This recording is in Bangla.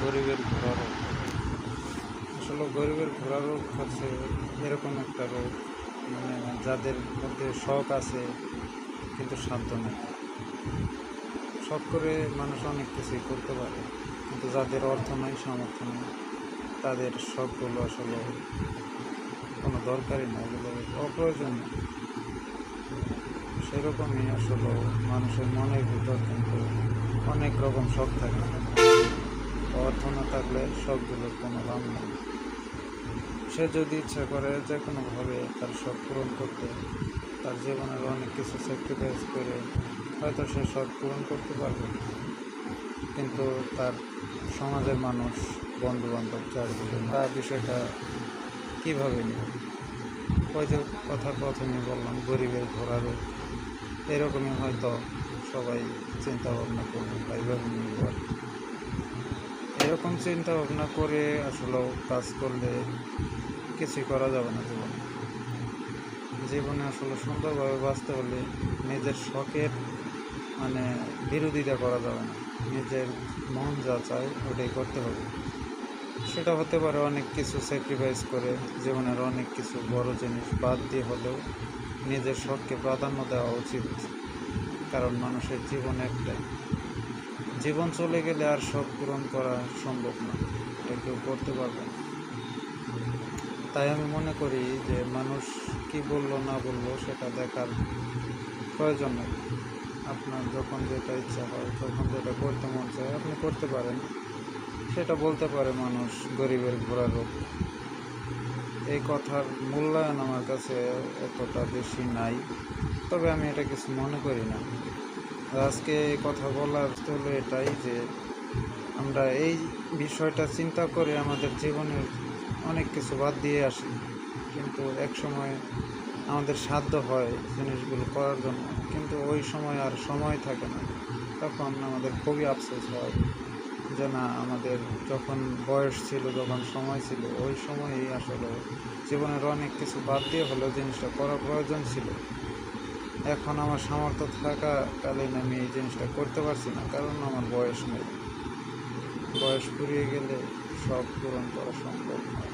গরিবের ঘোড়া রোগ। আসলে গরিবের ঘোড়া রোগ হচ্ছে এরকম একটা রোগ, মানে যাদের মধ্যে শখ আছে কিন্তু সাধ্য নেই। শখ করে মানুষ অনেক কিছুই করতে পারে, কিন্তু যাদের অর্থ নাই, সামর্থ্য নেই, তাদের শখগুলো আসলে কোনো দরকারই না, এগুলো অপ্রয়োজনীয়। সেরকমই আসলে মানুষের মনের ভিতর কিন্তু অনেক রকম শখ থাকে। অর্থ না থাকলে শখগুলোর কোনো দাম নেই। সে যদি ইচ্ছা করে যে কোনোভাবে তার শখ পূরণ করতে, তার জীবনের অনেক কিছু স্যাক্রিফাইস করে হয়তো সে শখ পূরণ করতে পারবে, কিন্তু তার সমাজের মানুষ, বন্ধুবান্ধব চারদিকে তার বিষয়টা কীভাবে নেবে? ওই যে কথা প্রথমে বললাম, গরিবের ঘোড়া রোগ, এরকমই হয়তো সবাই চিন্তা ভাবনা করবে বা এইভাবে নিতে পারে। এরকম চিন্তা ভাবনা করে আসলেও কাজ করলে কিছুই করা যাবে না জীবনে আসলে সুন্দরভাবে বাঁচতে হলে নিজের শখের বিরোধিতা করা যাবে না। নিজের মন যা চায় ওটাই করতে হবে। সেটা হতে পারে অনেক কিছু স্যাক্রিফাইস করে, জীবনের অনেক কিছু বড় জিনিস বাদ দিয়ে হলেও নিজের শখকে প্রাধান্য দেওয়া উচিত। কারণ মানুষের জীবন একটাই, জীবন চলে গেলে আর শখ পূরণ করা সম্ভব না, এটা কেউ করতে পারবে না। তাই আমি মনে করি যে মানুষ কি বললো না বললো সেটা দেখার প্রয়োজন নেই। আপনার যখন যেটা ইচ্ছা হয়, যখন যেটা করতে মন চায় আপনি করতে পারেন। সেটা বলতে পারে মানুষ গরিবের ঘোড়া রোগ। এই কথার মূল্যায়ন আমার কাছে এতটা বেশি নাই, তবে আমি এটা কিছু মনে করি না। আজকে এই কথা বলার হলো এটাই যে আমরা এই বিষয়টা চিন্তা করে আমাদের জীবনের অনেক কিছু বাদ দিয়ে আসি, কিন্তু এক সময় আমাদের সাধ্য হয় জিনিসগুলো করার জন্য, কিন্তু ওই সময় আর সময় থাকে না। তখন আমাদের খুবই আফসোস হয় যে না, আমাদের যখন বয়স ছিল, যখন সময় ছিল, ওই সময়ই আসলে জীবনের অনেক কিছু বাদ দিয়ে হলেও জিনিসটা করা প্রয়োজন ছিল। এখন আমার সামর্থ্য থাকাকালীন আমি এই জিনিসটা করতে পারছি না, কারণ আমার বয়স নেই। বয়স ফুরিয়ে গেলে সব পূরণ করা সম্ভব নয়।